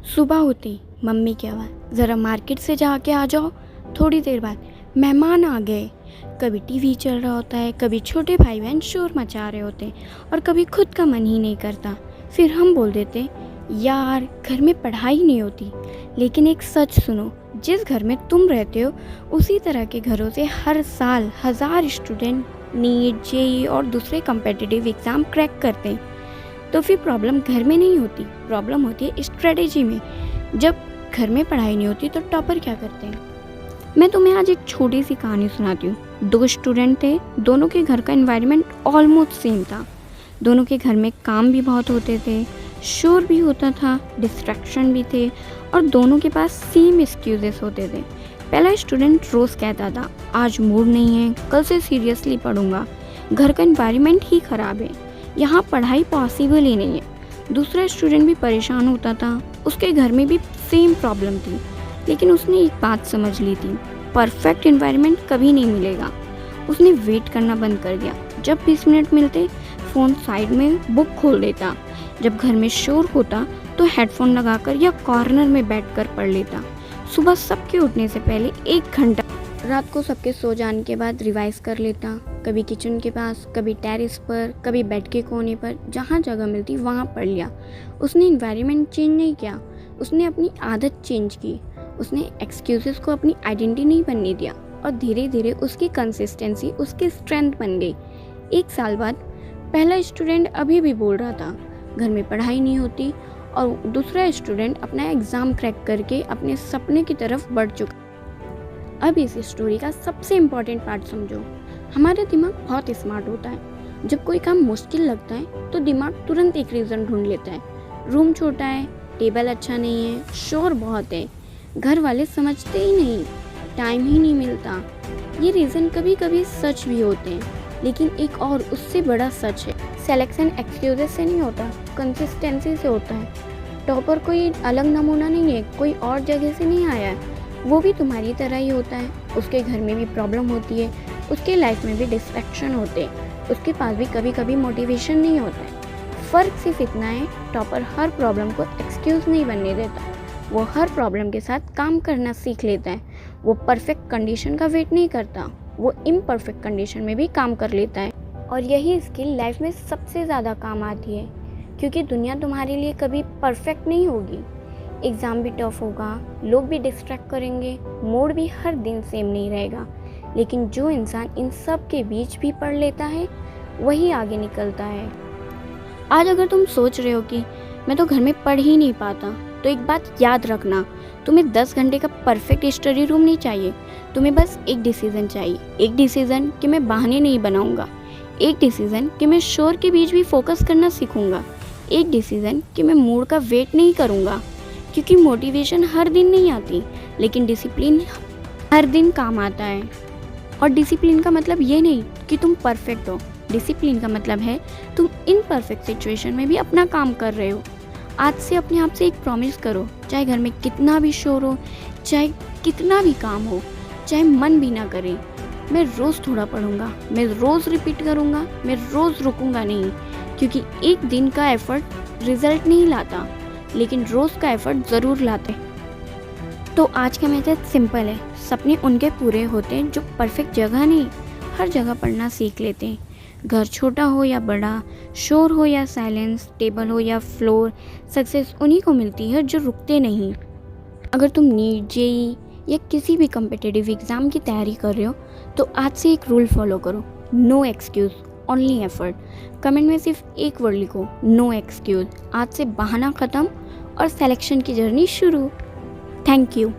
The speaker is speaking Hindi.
सुबह होते ही मम्मी की आवाज़, ज़रा मार्केट से जाके आ जाओ। थोड़ी देर बाद मेहमान आ गए। कभी टीवी चल रहा होता है, कभी छोटे भाई बहन शोर मचा रहे होते हैं और कभी खुद का मन ही नहीं करता। फिर हम बोल देते, यार घर में पढ़ाई नहीं होती। लेकिन एक सच सुनो, जिस घर में तुम रहते हो उसी तरह के घरों से हर साल 1000 स्टूडेंट नीट, जेईई और दूसरे कम्पिटिटिव एग्ज़ाम क्रैक करते हैं। तो फिर प्रॉब्लम घर में नहीं होती, प्रॉब्लम होती है स्ट्रेटेजी में। जब घर में पढ़ाई नहीं होती तो टॉपर क्या करते हैं। मैं तुम्हें आज एक छोटी सी कहानी सुनाती हूँ। 2 स्टूडेंट थे, दोनों के घर का एनवायरनमेंट ऑलमोस्ट सेम था। दोनों के घर में काम भी बहुत होते थे, शोर भी होता था, डिस्ट्रैक्शन भी थे और दोनों के पास सेम एक्सक्यूजेस होते थे। पहला स्टूडेंट रोज़ कहता था, आज मूड नहीं है, कल से सीरियसली पढ़ूंगा, घर का एनवायरनमेंट ही ख़राब है, यहाँ पढ़ाई पॉसिबल ही नहीं है। दूसरा स्टूडेंट भी परेशान होता था, उसके घर में भी सेम प्रॉब्लम थी, लेकिन उसने एक बात समझ ली थी, परफेक्ट एनवायरनमेंट कभी नहीं मिलेगा। उसने वेट करना बंद कर दिया। जब 20 मिनट मिलते फ़ोन साइड में बुक खोल देता, जब घर में शोर होता तो हेडफोन लगाकर या कॉर्नर में बैठकर पढ़ लेता। सुबह सबके उठने से पहले 1 घंटा, रात को सबके सो जाने के बाद रिवाइज कर लेता। कभी किचन के पास, कभी टेरेस पर, कभी बेड के कोने पर, जहाँ जगह मिलती वहाँ पढ़ लिया। उसने एनवायरनमेंट चेंज नहीं किया, उसने अपनी आदत चेंज की। उसने एक्सक्यूज़ेस को अपनी आइडेंटिटी नहीं बनने दिया और धीरे धीरे उसकी कंसिस्टेंसी उसकी स्ट्रेंथ बन गई। 1 साल बाद पहला स्टूडेंट अभी भी बोल रहा था घर में पढ़ाई नहीं होती और दूसरा स्टूडेंट अपना एग्ज़ाम क्रैक करके अपने सपने की तरफ बढ़ चुका। अब इस स्टोरी का सबसे इम्पॉर्टेंट पार्ट समझो। हमारा दिमाग बहुत स्मार्ट होता है। जब कोई काम मुश्किल लगता है तो दिमाग तुरंत एक रीज़न ढूंढ लेता है। रूम छोटा है, टेबल अच्छा नहीं है, शोर बहुत है, घर वाले समझते ही नहीं, टाइम ही नहीं मिलता। ये रीज़न कभी कभी सच भी होते हैं, लेकिन एक और उससे बड़ा सच है, सिलेक्शन एक्सक्यूजेस से नहीं होता, कंसिस्टेंसी से होता है। टॉपर कोई अलग नमूना नहीं है, कोई और जगह से नहीं आया है, वो भी तुम्हारी तरह ही होता है। उसके घर में भी प्रॉब्लम होती है, उसके लाइफ में भी डिस्ट्रैक्शन होते हैं, उसके पास भी कभी कभी मोटिवेशन नहीं होता है। फ़र्क सिर्फ इतना है, टॉपर हर प्रॉब्लम को एक्सक्यूज़ नहीं बनने देता, वो हर प्रॉब्लम के साथ काम करना सीख लेता है। वो परफेक्ट कंडीशन का वेट नहीं करता, वो इम्परफेक्ट कंडीशन में भी काम कर लेता है। और यही स्किल लाइफ में सबसे ज़्यादा काम आती है, क्योंकि दुनिया तुम्हारे लिए कभी परफेक्ट नहीं होगी। एग्ज़ाम भी टफ होगा, लोग भी डिस्ट्रैक्ट करेंगे, मूड भी हर दिन सेम नहीं रहेगा, लेकिन जो इंसान इन सब के बीच भी पढ़ लेता है वही आगे निकलता है। आज अगर तुम सोच रहे हो कि मैं तो घर में पढ़ ही नहीं पाता, तो एक बात याद रखना, तुम्हें 10 घंटे का परफेक्ट स्टडी रूम नहीं चाहिए। तुम्हें बस एक डिसीज़न चाहिए। एक डिसीज़न कि मैं बहाने नहीं बनाऊंगा, एक डिसीज़न कि मैं शोर के बीच भी फोकस करना सीखूंगा, एक डिसीज़न कि मैं मूड का वेट नहीं करूंगा, क्योंकि मोटिवेशन हर दिन नहीं आती, लेकिन डिसिप्लिन हर दिन काम आता है। और डिसिप्लिन का मतलब ये नहीं कि तुम परफेक्ट हो, डिसिप्लिन का मतलब है तुम इनपरफेक्ट सिचुएशन में भी अपना काम कर रहे हो। आज से अपने आप से एक प्रॉमिस करो, चाहे घर में कितना भी शोर हो, चाहे कितना भी काम हो, चाहे मन भी ना करे, मैं रोज़ थोड़ा पढ़ूंगा, मैं रोज़ रिपीट करूंगा, मैं रोज़ रुकूंगा नहीं। क्योंकि एक दिन का एफर्ट रिजल्ट नहीं लाता, लेकिन रोज़ का एफर्ट ज़रूर लाते। तो आज का मैसेज सिंपल है, सपने उनके पूरे होते हैं जो परफेक्ट जगह नहीं, हर जगह पढ़ना सीख लेते हैं। घर छोटा हो या बड़ा, शोर हो या साइलेंस, टेबल हो या फ्लोर, सक्सेस उन्हीं को मिलती है जो रुकते नहीं। अगर तुम नीट, जेईई या किसी भी कम्पिटिटिव एग्ज़ाम की तैयारी कर रहे हो तो आज से एक रूल फॉलो करो, no excuse only effort. Comment में सिर्फ एक वर्ड लिखो, नो एक्सक्यूज़। आज से बहाना ख़त्म और सिलेक्शन की जर्नी शुरू। Thank you.